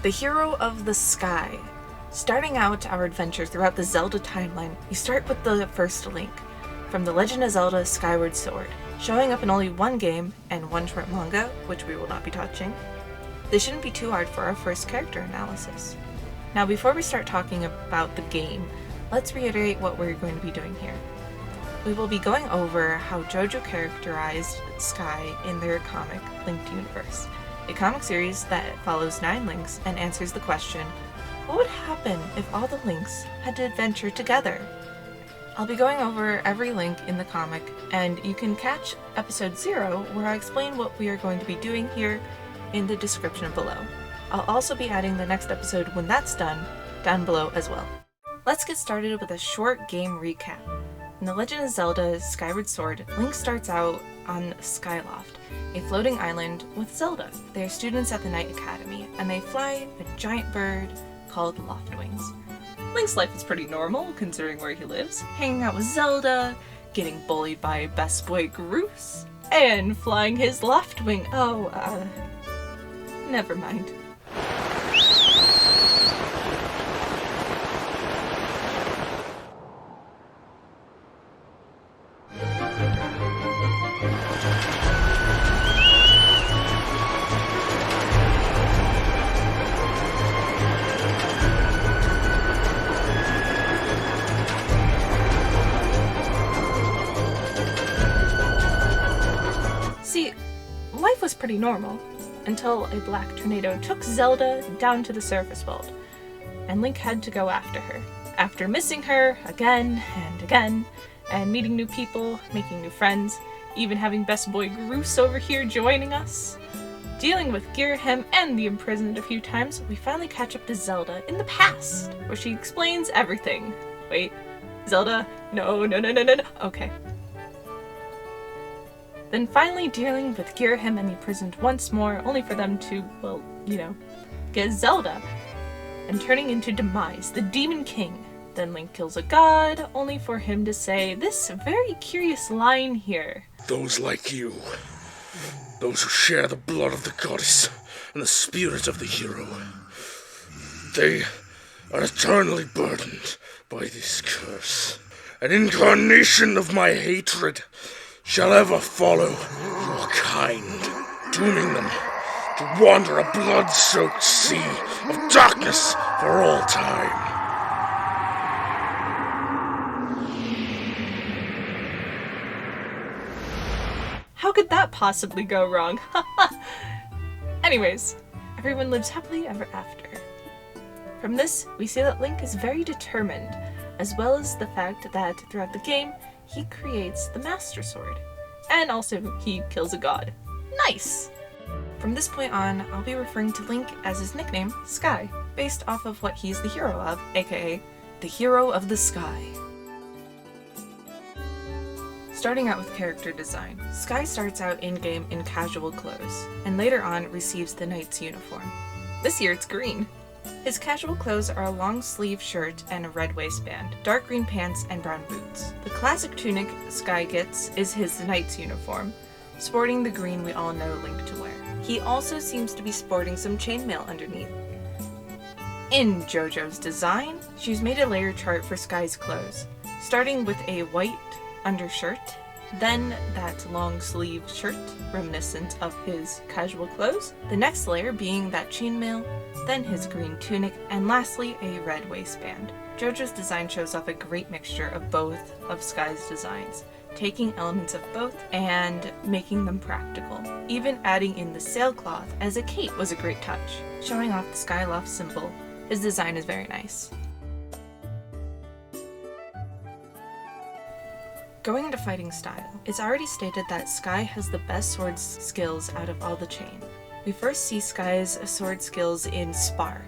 The Hero of the Sky. Starting out our adventure throughout the Zelda timeline, we start with the first Link, from the Legend of Zelda Skyward Sword. Showing up in only one game and one short manga, which we will not be touching, this shouldn't be too hard for our first character analysis. Now before we start talking about the game, let's reiterate what we're going to be doing here. We will be going over how JoJo characterized Sky in their comic Linked Universe, a comic series that follows 9 Links and answers the question, what would happen if all the Links had to adventure together? I'll be going over every Link in the comic, and you can catch episode 0 where I explain what we are going to be doing here in the description below. I'll also be adding the next episode when that's done down below as well. Let's get started with a short game recap. In The Legend of Zelda Skyward Sword, Link starts out on Skyloft, a floating island with Zelda. They are students at the Knight Academy, and they fly a giant bird called Loftwings. Link's life is pretty normal, considering where he lives, hanging out with Zelda, getting bullied by best boy Groose, and flying his Loftwing. Never mind. See, life was pretty normal, until a black tornado took Zelda down to the surface world, and Link had to go after her. After missing her again and again, and meeting new people, making new friends, even having best boy Groose over here joining us, dealing with Girahim and the imprisoned a few times, we finally catch up to Zelda in the past, where she explains everything. Wait, Zelda? No. Okay. Then finally dealing with Girahim and the imprisoned once more, only for them to, well, get Zelda, and turning into Demise, the Demon King. Then Link kills a god, only for him to say this very curious line here. Those like you, those who share the blood of the goddess and the spirit of the hero, they are eternally burdened by this curse. An incarnation of my hatred shall ever follow your kind, dooming them to wander a blood-soaked sea of darkness for all time. How could that possibly go wrong? Anyways, everyone lives happily ever after. From this, we see that Link is very determined, as well as the fact that throughout the game, he creates the Master Sword. And also, he kills a god. Nice! From this point on, I'll be referring to Link as his nickname, Sky, based off of what he's the hero of, aka the Hero of the Sky. Starting out with character design, Sky starts out in-game in casual clothes, and later on receives the Knight's uniform. This year it's green. His casual clothes are a long-sleeve shirt and a red waistband, dark green pants, and brown boots. The classic tunic Sky gets is his Knight's uniform, sporting the green we all know Link to wear. He also seems to be sporting some chainmail underneath. In JoJo's design, she's made a layer chart for Sky's clothes, starting with a white undershirt, then that long sleeve shirt, reminiscent of his casual clothes, the next layer being that chainmail, then his green tunic, and lastly a red waistband. JoJo's design shows off a great mixture of both of Sky's designs, taking elements of both and making them practical. Even adding in the sailcloth as a cape was a great touch. Showing off the Skyloft symbol, his design is very nice. Going into fighting style, it's already stated that Sky has the best sword skills out of all the chain. We first see Sky's sword skills in Spar.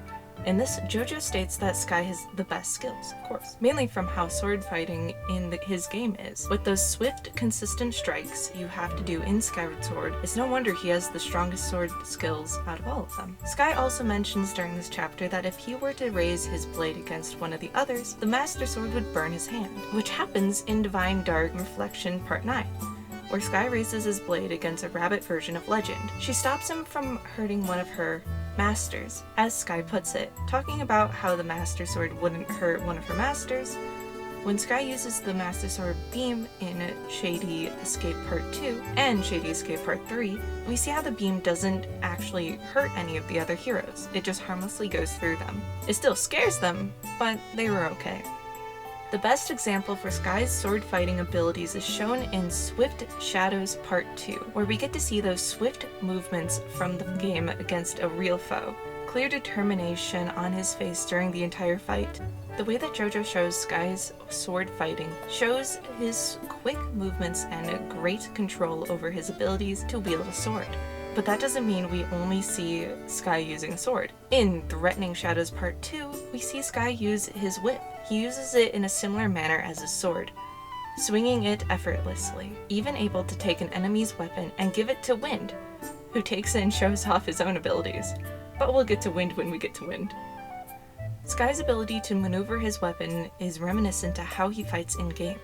In this, JoJo states that Sky has the best skills, of course, mainly from how sword fighting in his game is. With those swift, consistent strikes you have to do in Skyward Sword, it's no wonder he has the strongest sword skills out of all of them. Sky also mentions during this chapter that if he were to raise his blade against one of the others, the Master Sword would burn his hand, which happens in Divine Dark Reflection Part 9. Where Sky raises his blade against a rabbit version of Legend. She stops him from hurting one of her masters, as Sky puts it, talking about how the Master Sword wouldn't hurt one of her masters. When Sky uses the Master Sword beam in Shady Escape Part 2 and Shady Escape Part 3, we see how the beam doesn't actually hurt any of the other heroes. It just harmlessly goes through them. It still scares them, but they were okay. The best example for Sky's sword fighting abilities is shown in Swift Shadows Part 2, where we get to see those swift movements from the game against a real foe. Clear determination on his face during the entire fight. The way that JoJo shows Sky's sword fighting shows his quick movements and great control over his abilities to wield a sword. But that doesn't mean we only see Sky using a sword. In Threatening Shadows Part 2, we see Sky use his whip. He uses it in a similar manner as his sword, swinging it effortlessly, even able to take an enemy's weapon and give it to Wind, who takes it and shows off his own abilities. But we'll get to Wind when we get to Wind. Sky's ability to maneuver his weapon is reminiscent to how he fights in-game.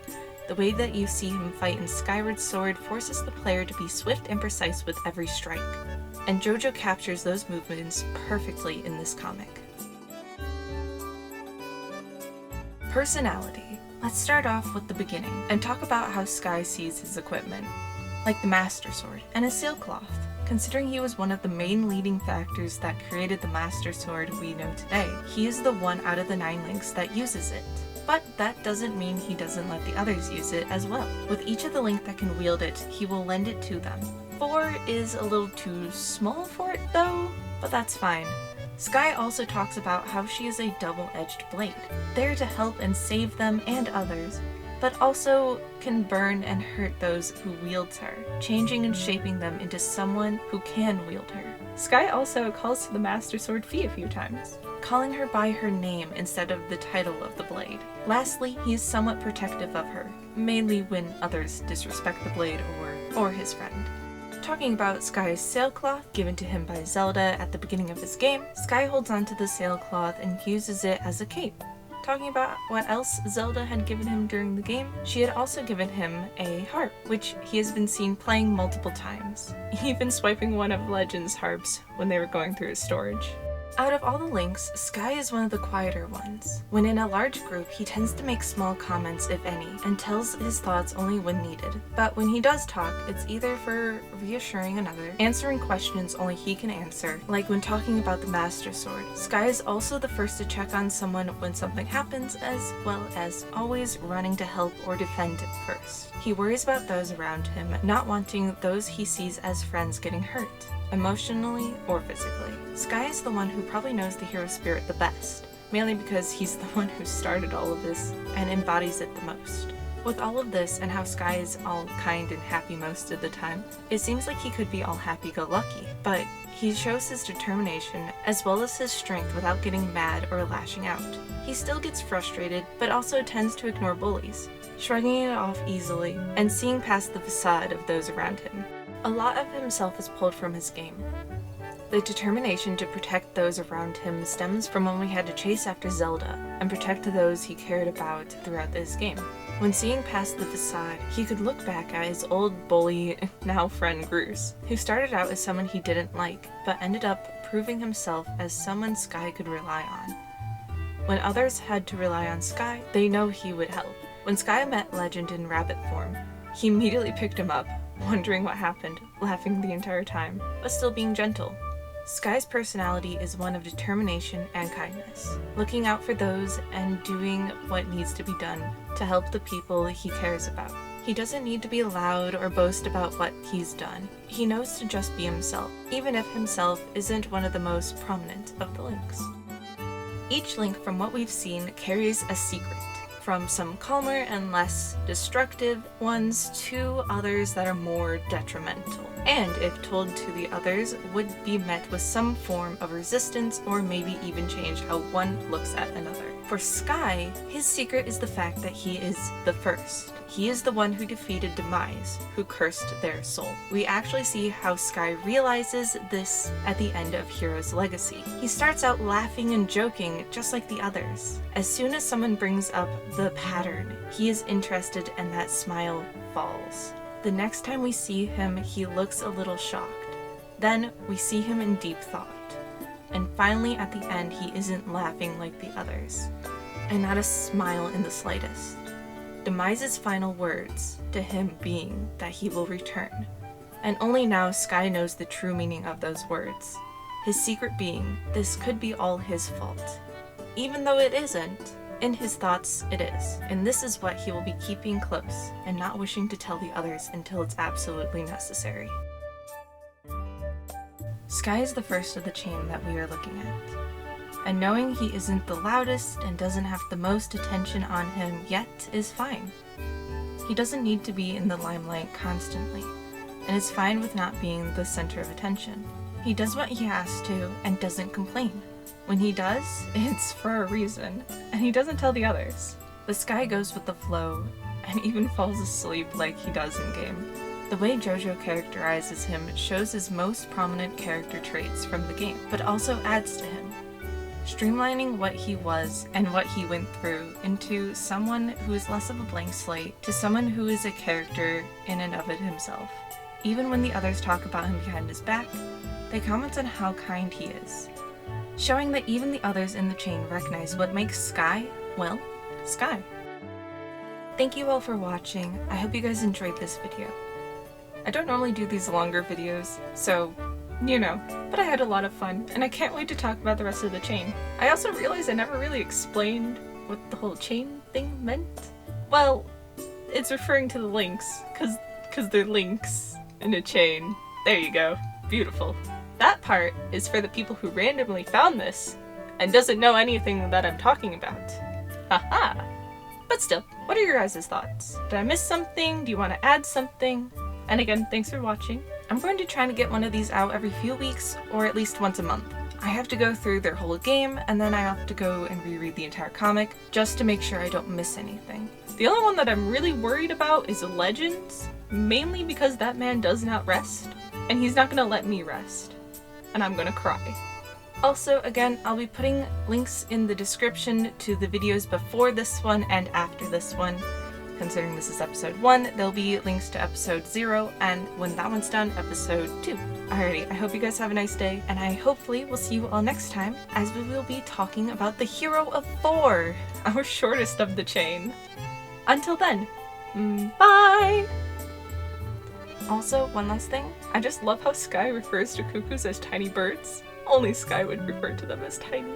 The way that you see him fight in Skyward Sword forces the player to be swift and precise with every strike, and JoJo captures those movements perfectly in this comic. Personality. Let's start off with the beginning and talk about how Sky sees his equipment, like the Master Sword and his sailcloth. Considering he was one of the main leading factors that created the Master Sword we know today, he is the one out of the 9 links that uses it. But that doesn't mean he doesn't let the others use it as well. With each of the link that can wield it, he will lend it to them. 4 is a little too small for it though, but that's fine. Sky also talks about how she is a double-edged blade, there to help and save them and others, but also can burn and hurt those who wields her, changing and shaping them into someone who can wield her. Sky also calls to the Master Sword Fee a few times, calling her by her name instead of the title of the blade. Lastly, he is somewhat protective of her, mainly when others disrespect the blade or his friend. Talking about Sky's sailcloth given to him by Zelda at the beginning of his game, Sky holds onto the sailcloth and uses it as a cape. Talking about what else Zelda had given him during the game, she had also given him a harp, which he has been seen playing multiple times, even swiping one of Legend's harps when they were going through his storage. Out of all the links, Sky is one of the quieter ones. When in a large group, he tends to make small comments, if any, and tells his thoughts only when needed. But when he does talk, it's either for reassuring another, answering questions only he can answer, like when talking about the Master Sword. Sky is also the first to check on someone when something happens, as well as always running to help or defend first. He worries about those around him, not wanting those he sees as friends getting hurt, emotionally or physically. Sky is the one who probably knows the hero spirit the best, mainly because he's the one who started all of this and embodies it the most. With all of this and how Sky is all kind and happy most of the time, it seems like he could be all happy-go-lucky, but he shows his determination as well as his strength without getting mad or lashing out. He still gets frustrated, but also tends to ignore bullies, shrugging it off easily and seeing past the facade of those around him. A lot of himself is pulled from his game. The determination to protect those around him stems from when we had to chase after Zelda and protect those he cared about throughout this game. When seeing past the facade, he could look back at his old bully, now friend Groose, who started out as someone he didn't like, but ended up proving himself as someone Sky could rely on. When others had to rely on Sky, they know he would help. When Sky met Legend in rabbit form, he immediately picked him up, wondering what happened, laughing the entire time, but still being gentle. Sky's personality is one of determination and kindness, looking out for those and doing what needs to be done to help the people he cares about. He doesn't need to be loud or boast about what he's done. He knows to just be himself, even if himself isn't one of the most prominent of the links. Each link from what we've seen carries a secret, from some calmer and less destructive ones to others that are more detrimental, and if told to the others, would be met with some form of resistance or maybe even change how one looks at another. For Sky, his secret is the fact that he is the first. He is the one who defeated Demise, who cursed their soul. We actually see how Sky realizes this at the end of Hero's Legacy. He starts out laughing and joking just like the others. As soon as someone brings up the pattern, he is interested and that smile falls. The next time we see him, he looks a little shocked. Then we see him in deep thought. and finally at the end he isn't laughing like the others, and not a smile in the slightest. Demise's final words to him being that he will return, and only now Sky knows the true meaning of those words. His secret being, this could be all his fault. Even though it isn't, in his thoughts it is, and this is what he will be keeping close and not wishing to tell the others until it's absolutely necessary. Sky is the first of the chain that we are looking at, and knowing he isn't the loudest and doesn't have the most attention on him yet is fine. He doesn't need to be in the limelight constantly, and is fine with not being the center of attention. He does what he has to and doesn't complain. When he does, it's for a reason, and he doesn't tell the others. The Sky goes with the flow, and even falls asleep like he does in-game. The way JoJo characterizes him shows his most prominent character traits from the game, but also adds to him, streamlining what he was and what he went through into someone who is less of a blank slate to someone who is a character in and of it himself. Even when the others talk about him behind his back, they comment on how kind he is, showing that even the others in the chain recognize what makes Sky, well, Sky. Thank you all for watching. I hope you guys enjoyed this video. I don't normally do these longer videos, so, you know, but I had a lot of fun, and I can't wait to talk about the rest of the chain. I also realized I never really explained what the whole chain thing meant. Well, it's referring to the links, cause they're links in a chain. There you go. Beautiful. That part is for the people who randomly found this, and doesn't know anything that I'm talking about. Haha! But still, what are your guys' thoughts? Did I miss something? Do you want to add something? And again, thanks for watching. I'm going to try to get one of these out every few weeks, or at least once a month. I have to go through their whole game, and then I have to go and reread the entire comic, just to make sure I don't miss anything. The only one that I'm really worried about is Legends, mainly because that man does not rest, and he's not gonna let me rest. And I'm gonna cry. Also, again, I'll be putting links in the description to the videos before this one and after this one. Considering this is episode 1, there'll be links to episode 0, and when that one's done, episode 2. Alrighty, I hope you guys have a nice day, and I hopefully will see you all next time, as we will be talking about the hero of 4, our shortest of the chain. Until then, bye! Also, one last thing, I just love how Sky refers to cuckoos as tiny birds. Only Sky would refer to them as tiny.